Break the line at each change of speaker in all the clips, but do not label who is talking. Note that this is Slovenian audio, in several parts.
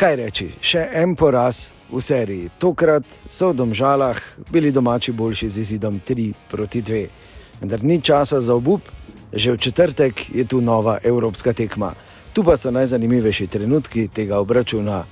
Kaj reči, še en poraz v seriji. Tokrat so v Domžalah bili domači boljši z izidom 3-2. Vendar ni časa za obup, že v četrtek je tu nova evropska tekma. Tu pa so najzanimivejši trenutki tega obračuna.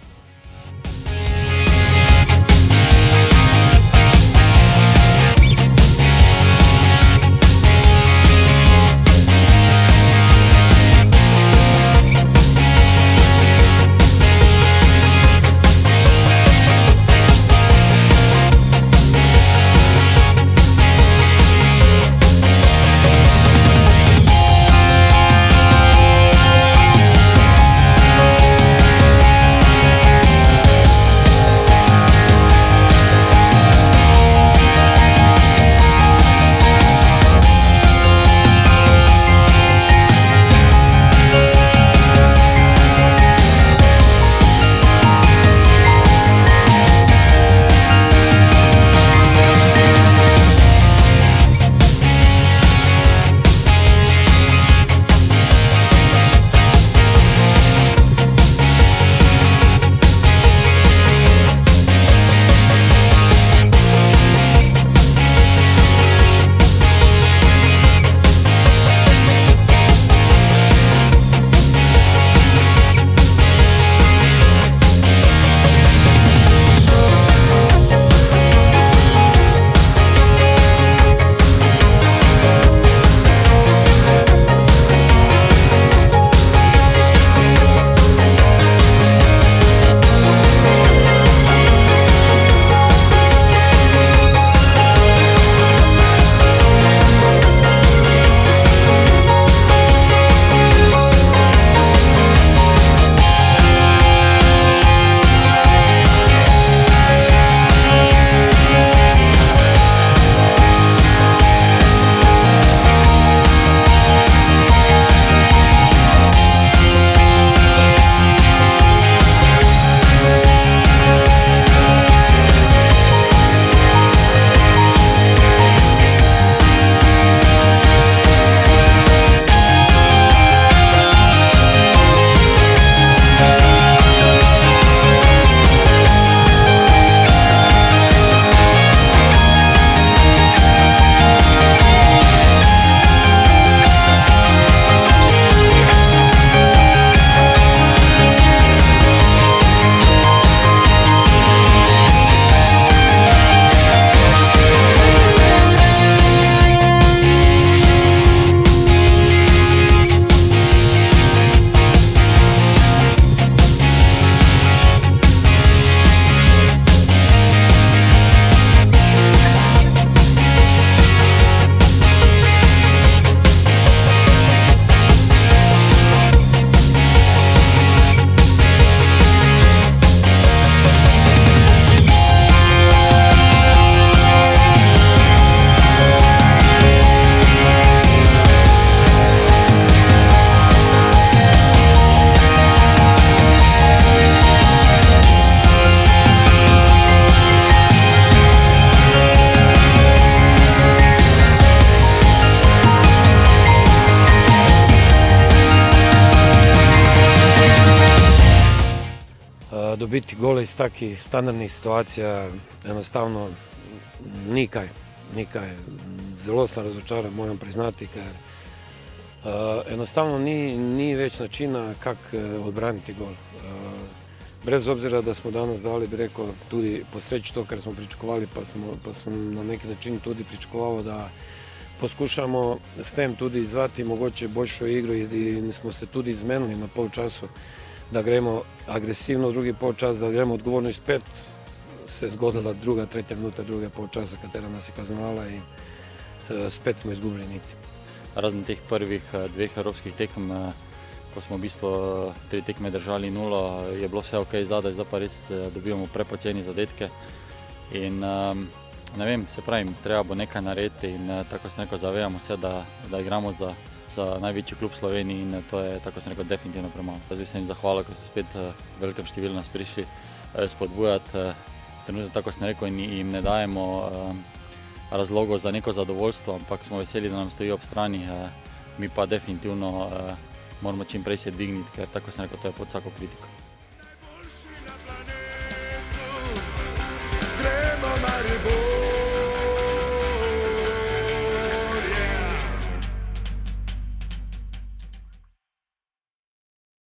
Dobiti gole iz takih standardnih situacija enostavno ni kaj. Zelo sem razočaran, moram priznati, ker enostavno ni več načina, kako odbraniti gol. Brez obzira, da smo danes dali, bi rekel, tudi posreč to, kar smo pričakovali, pa sem na neki način tudi pričakoval, da poskušamo s tem tudi izvati mogoče boljšo igro in smo se tudi zmenili na polčasu, da gremo agresivno v drugi polčas, da gremo odgovorno spet. Se je zgodila druga, tretja minuta druge polčasa, katera nas je kaznovala in spet smo izgubili niti.
Razen teh prvih dveh evropskih tekem, ko smo v bistvu 3 tekme držali 0, je bilo vse ok zadaj, zdaj pa res dobivamo prepoceni zadetke. In ne vem, se pravim, treba bo nekaj narediti in tako sem rekel, zavejamo se, da igramo za največji klub v Sloveniji in to je, tako sem rekel, definitivno premalo. Zdaj sem jim zahvalil, ko so spet v velikem številu nas prišli spodbujati. Trenutno, tako sem rekel, in jim ne dajemo razlogov za neko zadovoljstvo, ampak smo veseli, da nam stoji ob strani. Mi pa definitivno moramo čim prej se dvigniti, ker tako sem rekel, to je pod vsako kritiko.